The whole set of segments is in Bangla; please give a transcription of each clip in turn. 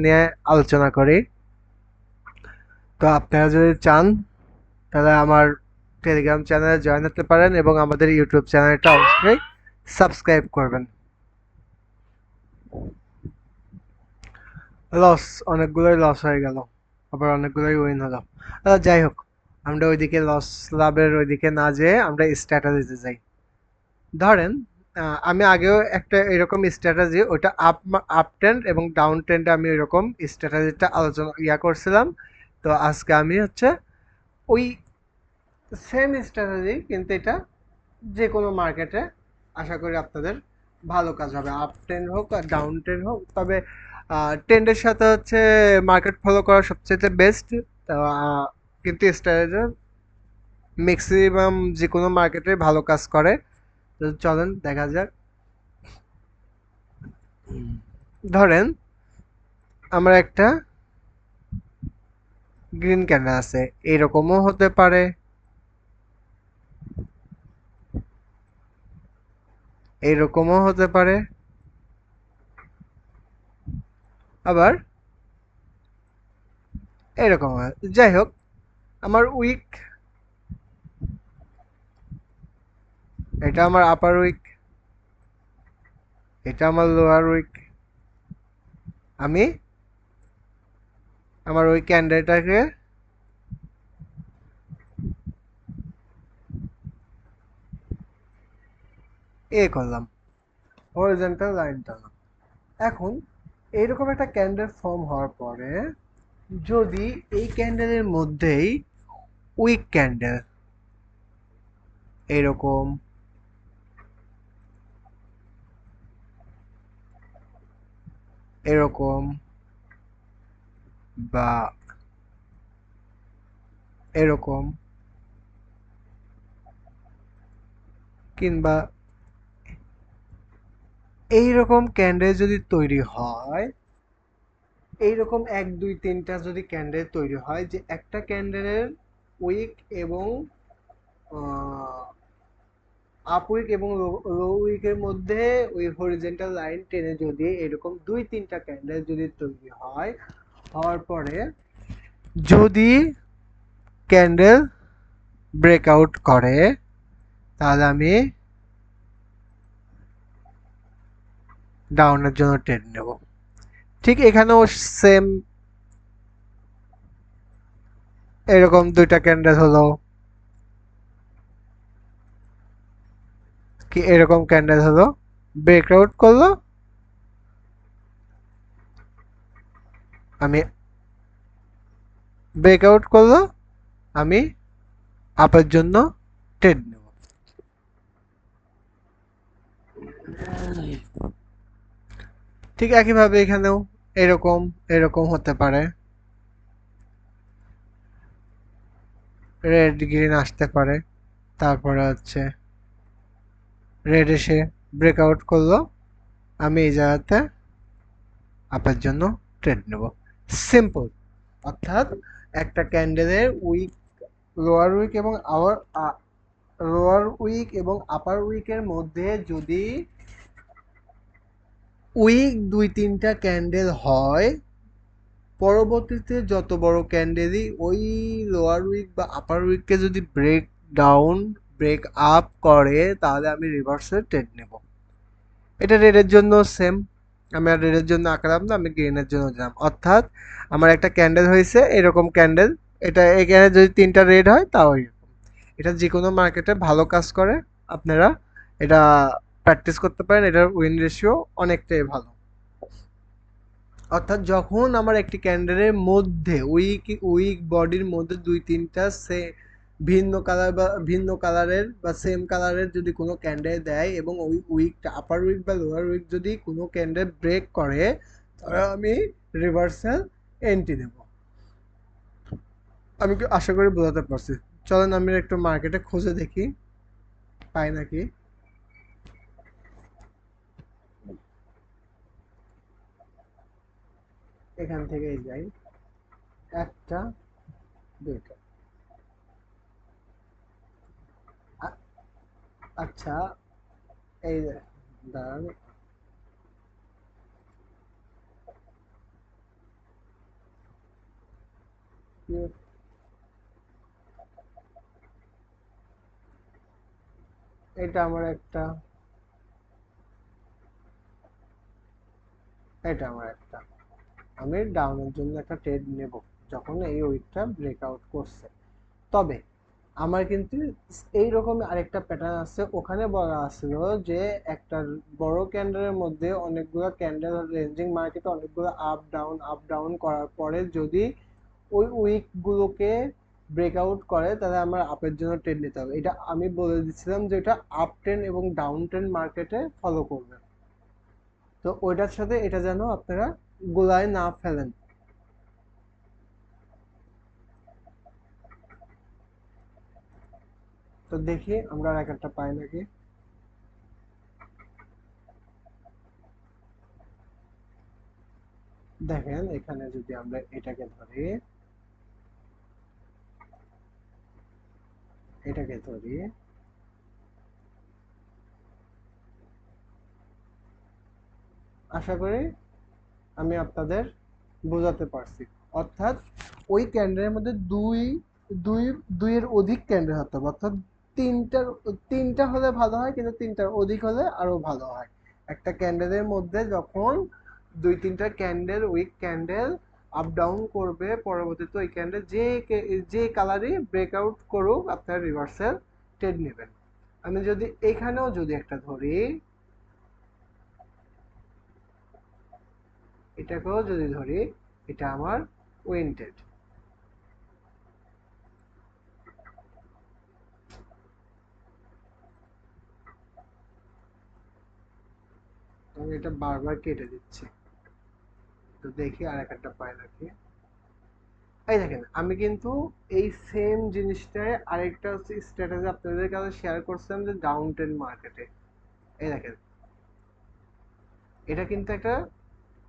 নিয়ে আলোচনা করি। তো আপনারা যদি চান তাহলে আমার টেলিগ্রাম চ্যানেলে জয়েন হতে পারেন এবং আমাদের ইউটিউব চ্যানেলটা অবশ্যই সাবস্ক্রাইব করবেন। লস, অনেকগুলোই লস হয়ে গেল, আবার অনেকগুলোই উইন হলো। যাই হোক, আমরা ওইদিকে লাভের ওইদিকে না যেয়ে আমরা স্ট্র্যাটেজিতে যাই। ধরেন আমি আগেও একটা এরকম স্ট্র্যাটেজি, ওইটা আপ ট্রেন্ড এবং ডাউন ট্রেন্ডে আমি এরকম স্ট্র্যাটেজিটা আলোচনা করছিলাম। তো আজকে আমি হচ্ছে ওই সেম স্ট্র্যাটেজি, কিন্তু এটা যে কোনো মার্কেটে আশা করি আপনাদের ভালো কাজ হবে, আপ ট্রেন্ড হোক আর ডাউন ট্রেন্ড হোক। তবে ট্রেন্ডের সাথে হচ্ছে মার্কেট ফলো করা সবচেয়ে বেস্ট। কিন্তু স্ট্র্যাটেজি ম্যাক্সিমাম যে কোনো মার্কেটে ভালো কাজ করে। তো চলেন দেখা যাক। ধরেন আমার একটা গ্রিন ক্যান্ডেল আছে, এরকমও হতে পারে, এরকমও হতে পারে, আবার এরকম হয়। যাই হোক, আমার উইক, এটা আমার আপার উইক, এটা আমার লোয়ার উইক। আমি আমার ওই ক্যান্ডেলটাকে করলাম, হরিজন্টাল লাইন টানলাম। এখন এইরকম একটা ক্যান্ডেল ফর্ম হওয়ার পরে যদি এই ক্যান্ডেলের মধ্যেই উইক ক্যান্ডেল এরকম, এরকম, বা এরকম, কিংবা এইরকম ক্যান্ডেল যদি তৈরি হয়, এইরকম এক দুই তিনটা যদি ক্যান্ডেল তৈরি হয়, যে একটা ক্যান্ডেলের উইক এবং আপ উইক এবং লো উইকের মধ্যে ওই হরিজেন্টাল লাইন টেনে যদি এরকম দুই তিনটা ক্যান্ডেল যদি তৈরি হয়, হওয়ার পরে যদি ক্যান্ডেল ব্রেকআউট করে, তাহলে আমি ডাউনের জন্য ট্রেড নেব। ঠিক এখানেও সেম, এরকম দুইটা ক্যান্ডেল হলো, কি এরকম ক্যান্ডেল হলো, ব্রেকআউট করলো, আমি ব্রেকআউট করলো, আমি আপের জন্য ট্রেড নেব। ঠিক একইভাবে এখানেও এরকম, এরকম হতে পারে, রেড গ্রিন আসতে পারে, তারপরে হচ্ছে রেড এসে ব্রেকআউট করলো, আমি এই জায়গাতে আপের জন্য ট্রেড নেব। সিম্পল। অর্থাৎ একটা ক্যান্ডেলের উইক, লোয়ার উইক এবং আওয়ার লোয়ার উইক এবং আপার উইকের মধ্যে যদি উইক দুই তিনটা ক্যান্ডেল হয়, পরবর্তীতে যত বড় ক্যান্ডেলই ওই লোয়ার উইক বা আপার উইককে যদি ব্রেক ডাউন, ব্রেক আপ করে, তাহলে আমি রিভার্সে ট্রেড নেব। এটা রেডের জন্য সেম। আমি আর রেডের জন্য আঁকলাম না, আমি গ্রিনের জন্য দিলাম। অর্থাৎ আমার একটা ক্যান্ডেল হয়েছে, এরকম ক্যান্ডেল, এটা এখানে যদি তিনটা রেড হয় তাও এরকম। এটা যে কোনো মার্কেটে ভালো কাজ করে। আপনারা এটা প্র্যাকটিস করতে পারেন, এটার উইন রেশিও অনেকটাই ভালো। অর্থাৎ যখন আমার একটি ক্যান্ডেলের মধ্যে উইক উইক বডির মধ্যে দুই তিনটা সে ভিন্ন কালার বা ভিন্ন কালারের বা সেম কালারের যদি কোনো ক্যান্ডেল দেয় এবং ওই উইকটা আপার উইক বা লোয়ার উইক যদি কোনো ক্যান্ডেল ব্রেক করে, তাহলে আমি রিভার্সাল এন্ট্রি দেব। আমি কি আশা করি বোঝাতে পারছি। চলেন আমি একটু মার্কেটে খুঁজে দেখি পাই নাকি। এখান থেকেই যাই, একটা, দুইটা। আ- আচ্ছা, এই দাঁড়ান, এটা আমার একটা, এটা আমার একটা, আমি ডাউনের জন্য একটা ট্রেড নেব যখন এই উইকটা ব্রেকআউট করছে। তবে আমার কিন্তু এইরকম আরেকটা প্যাটার্ন আছে, ওখানে বলা আছিল যে একটা বড় ক্যান্ডেলের মধ্যে অনেকগুলো ক্যান্ডেল রেঞ্জিং মার্কেটে অনেকগুলো আপ ডাউন করার পরে যদি ওই উইকগুলোকে ব্রেকআউট করে তাহলে আমার আপের জন্য ট্রেড নিতে হবে। এটা আমি বলে দিচ্ছিলাম যে এটা আপ ট্রেন্ড এবং ডাউন ট্রেন্ড মার্কেটে ফলো করবে। তো ওইটার সাথে এটা যেন আপনারা গোলায় না ফেলেন। তো দেখি আমরা আর একটা পাই নাকি। দেখেন এখানে যদি আমরা এটাকে ধরি, এটাকে ধরি, আশা করি আমি আপনাদের বোঝাতে পারছি। অর্থাৎ ওই ক্যান্ডেলের মধ্যে দুই দুই দুইয়ের অধিক ক্যান্ডেল হতে হবে, অর্থাৎ তিনটার, তিনটা হলে ভালো হয় কিন্তু তিনটার অধিক হলে আরো ভালো হয়। একটা ক্যান্ডেলের মধ্যে যখন দুই তিনটা candle, wick candle up down করবে, পরবর্তীতে ওই ক্যান্ডেল যে কালারই ব্রেকআউট করুক আপনার রিভার্সাল ট্রেড নেবেন। আমি যদি এখানেও যদি একটা ধরি, এটাকেও যদি ধরি, এটা আমার উইন্টেড। আমি এটা বারবার কেটে দিচ্ছি। তো দেখি আর একটা পাই নাকি। এই দেখেন আমি কিন্তু এই সেম জিনিসটায় আরেকটা হচ্ছে স্ট্র্যাটেজি আপনাদের কাছে শেয়ার করছিলাম যে ডাউন ট্রেন্ড মার্কেটে। এই দেখেন এটা কিন্তু একটা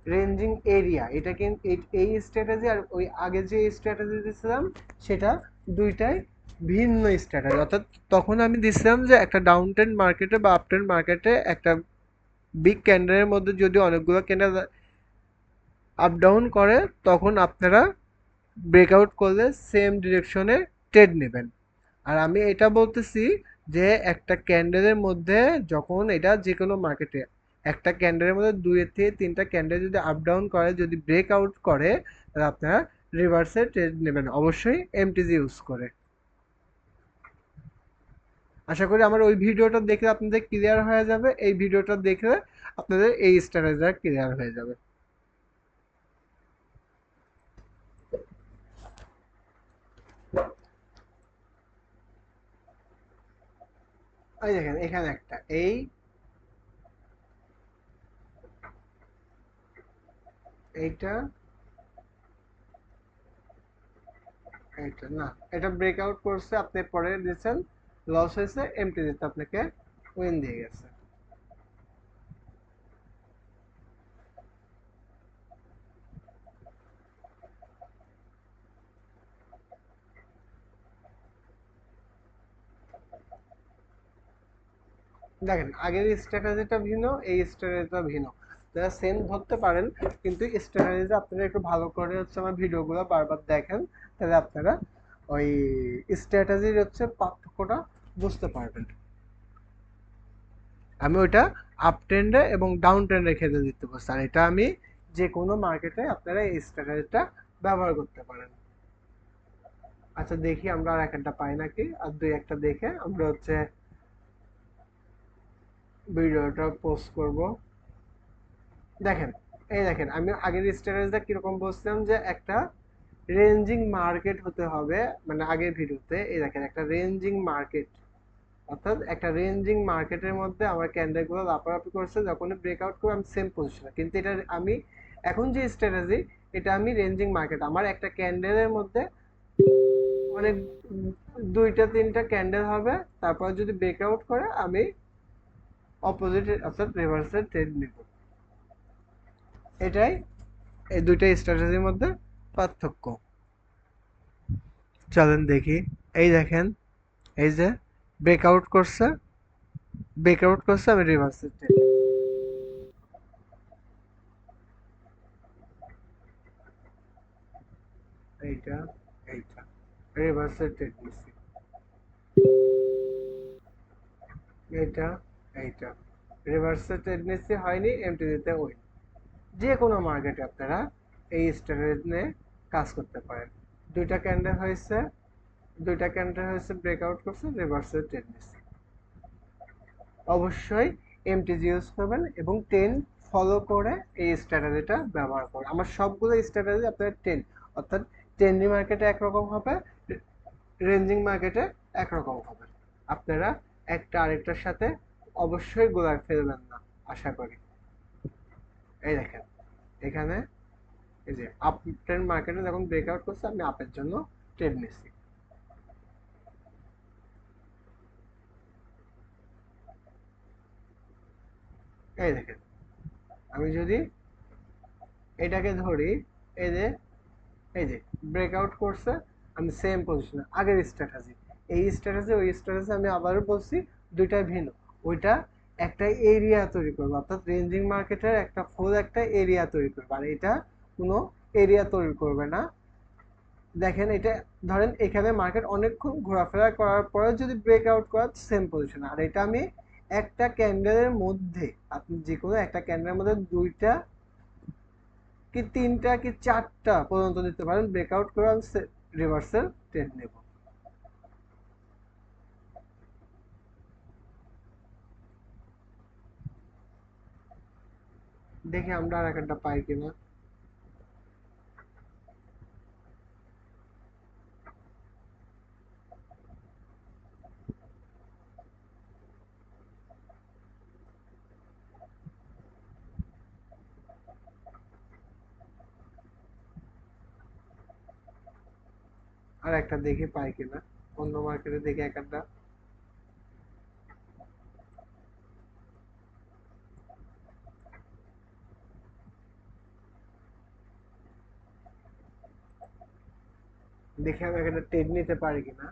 রেঞ্জিং এরিয়া, এটা কিন্তু এই স্ট্র্যাটেজি আর ওই আগে যে স্ট্র্যাটেজি দিয়েছিলাম সেটা দুইটাই ভিন্ন স্ট্র্যাটেজি। অর্থাৎ তখন আমি দিছিলাম যে একটা ডাউন ট্রেন্ড মার্কেটে বা আপ ট্রেন্ড মার্কেটে একটা বিগ ক্যান্ডেলের মধ্যে যদি অনেকগুলো ক্যান্ডেল আপ ডাউন করে তখন আপনারা ব্রেকআউট করলে সেম ডিরেকশনে ট্রেড নেবেন। আর আমি এটা বলতেছি যে একটা ক্যান্ডেলের মধ্যে যখন এটা যে কোনো মার্কেটে একটা ক্যান্ডেলের মধ্যে দুইয়ের থেকে তিনটা ক্যান্ডেল যদি আপ ডাউন করে, যদি ব্রেকআউট করে, তাহলে আপনারা রিভার্সে ট্রেড নেবেন, অবশ্যই এমটিজি ইউজ করে। আশা করি আমার ওই ভিডিওটা দেখে আপনাদের ক্লিয়ার হয়ে যাবে, এই ভিডিওটা দেখলে আপনাদের এই স্ট্র্যাটেজিটা ক্লিয়ার হয়ে যাবে। এই দেখেন এখানে একটা, এইটা, এইটা না, এটা ব্রেকআউট করছে, আপনি পরে দিয়েছেন, লস হয়েছে, এমটি দিতে আপনাকে উইন দিয়ে গেছে। দেখেন আগের স্ট্র্যাটেজিটা ভিন্ন, এই স্ট্র্যাটেজিটা ভিন্ন। তারা সেম ধরতে পারেন কিন্তু স্ট্র্যাটেজিটা আপনারা একটু ভালো করে হচ্ছে আমার ভিডিওগুলো বারবার দেখেন, তাহলে আপনারা ওই স্ট্র্যাটেজির হচ্ছে পার্থক্যটা বুঝতে পারবেন। আমি ওইটা আপ ট্রেন্ডে এবং ডাউন ট্রেন্ডে খেতে দিতে পারছি, আর এটা আমি যে কোনো মার্কেটে আপনারা এই স্ট্র্যাটেজিটা ব্যবহার করতে পারেন। আচ্ছা দেখি আমরা আর একটা পাই নাকি, আর দুই একটা দেখে আমরা হচ্ছে ভিডিওটা পোস্ট করব। দেখেন এই দেখেন আমি আগের স্ট্র্যাটেজিটা কিরকম বলছিলাম যে একটা রেঞ্জিং মার্কেট হতে হবে, মানে আগের ভিডিওতে এই দেখেন একটা রেঞ্জিং মার্কেট, অর্থাৎ একটা রেঞ্জিং মার্কেটের মধ্যে আমার ক্যান্ডেলগুলো লাফালাফি করছে, যখন ব্রেকআউট করে আমি সেম পজিশনে, কিন্তু এটা আমি এখন যে স্ট্র্যাটেজি, এটা আমি রেঞ্জিং মার্কেট, আমার একটা ক্যান্ডেলের মধ্যে অনেক দুইটা তিনটা ক্যান্ডেল হবে, তারপর যদি ব্রেকআউট করে আমি অপোজিট অর্থাৎ রিভার্সের ট্রেড নিব। এটাই এই দুইটা স্ট্র্যাটেজির মধ্যে পার্থক্য। চলেন দেখি। এই দেখেন এই যে ব্রেকআউট করছে, ব্রেকআউট করছে, আমি রিভার্সের ট্রেড, এইটা এইটা রিভার্সের ট্রেড নিচ্ছি, এইটা এইটা রিভার্সের ট্রেড নিচ্ছি, হয়নি, এমটিডিতে উইন। যে কোনো মার্কেটে আপনারা এই স্ট্র্যাটেজি কাজ করতে পারেন। দুইটা ক্যান্ডেল হয়েছে, ব্রেকআউট করছে, রিভার্সের ট্রেড নিচ্ছে। অবশ্যই এমটিজি ইউজ করবেন এবং 10 ফলো করে এই স্ট্র্যাটেজিটা ব্যবহার করবেন। আমার সবগুলো স্ট্র্যাটেজি আপনার 10, অর্থাৎ ট্রেন্ডিং মার্কেটে একরকম হবে, রেঞ্জিং মার্কেটে একরকম হবে। আপনারা একটা আরেকটার সাথে অবশ্যই গোলায় ফেলবেন না, আশা করি। এই দেখেন এখানে, এই যে আপ ট্রেন্ড মার্কেটে যখন ব্রেকআউট করছে আমি আপের জন্য ট্রেড নিচ্ছি। এই দেখেন আমি যদি এটাকে ধরি, এই যে এই যে ব্রেকআউট করছে, আমি সেম পজিশনে আগের স্ট্র্যাটেজি, এই স্ট্র্যাটেজি ওই স্ট্র্যাটেজি আমি আবারও বলছি, দুইটা ভিন্ন। ওইটা একটা এরিয়া তৈরি করবে, অর্থাৎ রেঞ্জিং মার্কেটের একটা ফুল একটা এরিয়া তৈরি করবে, আর এটা কোনো এরিয়া তৈরি করবে না। দেখেন এটা, ধরেন এখানে মার্কেট অনেকক্ষণ ঘোরাফেরা করার পরে যদি ব্রেকআউট করে সেম পজিশন, আর এটা আমি একটা ক্যান্ডেলের মধ্যে, আপনি যে কোনো একটা ক্যান্ডেলের মধ্যে দুইটা কি তিনটা কি চারটা পর্যন্ত দিতে পারেন, ব্রেকআউট করে আমি রিভার্সাল ট্রেড নেব। দেখি আমরা আর একটা পাই কিনা। আর একটা দেখি পাই কিনা, অন্য মার্কেটে দেখি এক একটা। দেখি আমি একটা ট্রেড নিতে পারি কিনা।